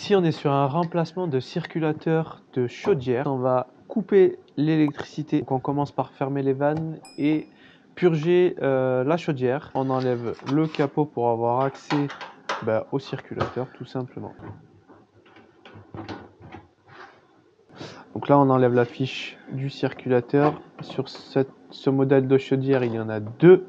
Ici, on est sur un remplacement de circulateur de chaudière. On va couper l'électricité. Donc, on commence par fermer les vannes et purger la chaudière. On enlève le capot pour avoir accès au circulateur, tout simplement. Donc là, on enlève la fiche du circulateur. Sur ce modèle de chaudière, il y en a deux.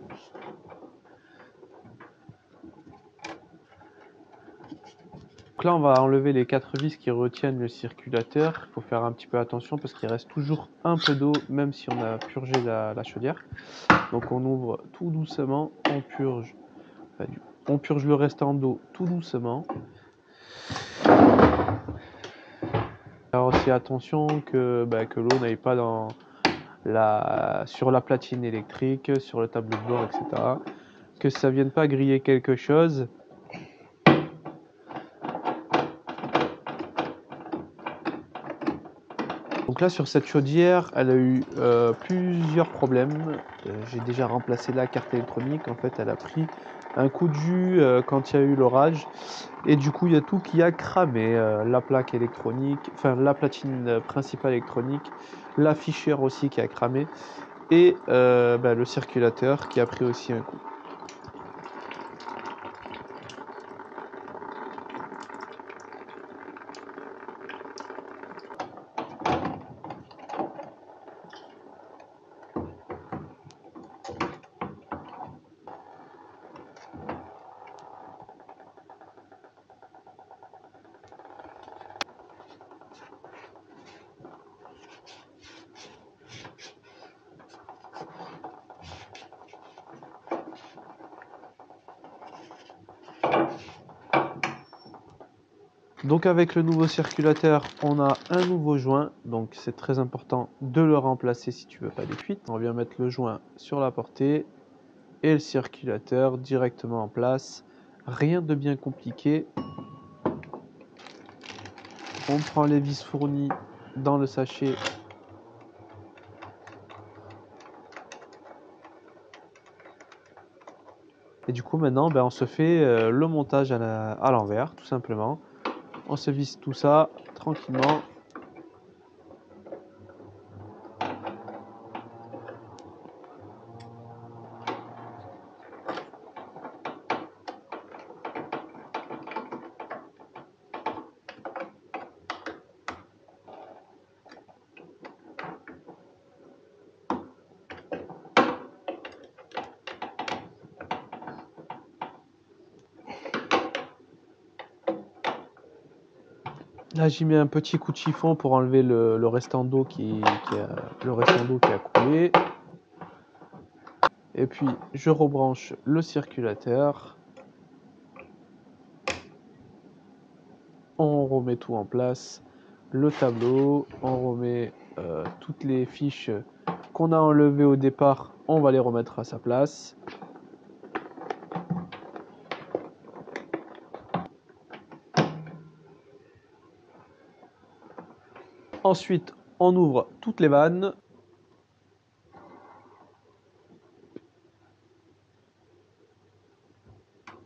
Donc là, on va enlever les 4 vis qui retiennent le circulateur. Il faut faire un petit peu attention parce qu'il reste toujours un peu d'eau, même si on a purgé la chaudière. Donc on ouvre tout doucement, on purge le restant d'eau tout doucement. Faire aussi attention que l'eau n'aille pas sur la platine électrique, sur le tableau de bord, etc. Que ça ne vienne pas griller quelque chose. Donc là, sur cette chaudière, elle a eu plusieurs problèmes. J'ai déjà remplacé la carte électronique. En fait, elle a pris un coup de jus quand il y a eu l'orage. Et du coup, il y a tout qui a cramé. La plaque électronique, enfin la platine principale électronique, l'afficheur aussi qui a cramé. Et le circulateur qui a pris aussi un coup. Donc avec le nouveau circulateur, on a un nouveau joint, donc c'est très important de le remplacer si tu veux pas des fuites. On vient mettre le joint sur la portée et le circulateur directement en place. Rien de bien compliqué. On prend les vis fournies dans le sachet. Et du coup maintenant on se fait le montage à l'envers tout simplement. On se visse tout ça tranquillement. Là j'y mets un petit coup de chiffon pour enlever le restant d'eau qui a coulé. Et puis je rebranche le circulateur. On remet tout en place. Le tableau, on remet toutes les fiches qu'on a enlevées au départ, on va les remettre à sa place. Ensuite, on ouvre toutes les vannes.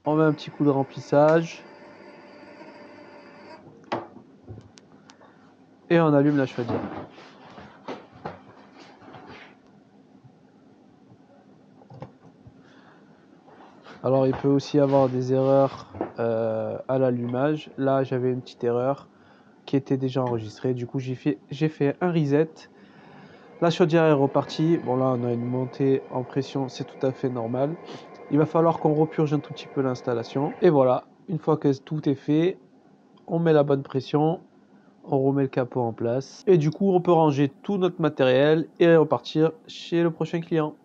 On met un petit coup de remplissage. Et on allume la chaudière. Alors il peut aussi y avoir des erreurs à l'allumage. Là j'avais une petite erreur qui était déjà enregistrée. Du coup j'ai fait un reset. La chaudière est repartie. Bon là on a une montée en pression, c'est tout à fait normal. Il va falloir qu'on repurge un tout petit peu l'installation. Et voilà, une fois que tout est fait, on met la bonne pression, on remet le capot en place. Et du coup on peut ranger tout notre matériel et repartir chez le prochain client.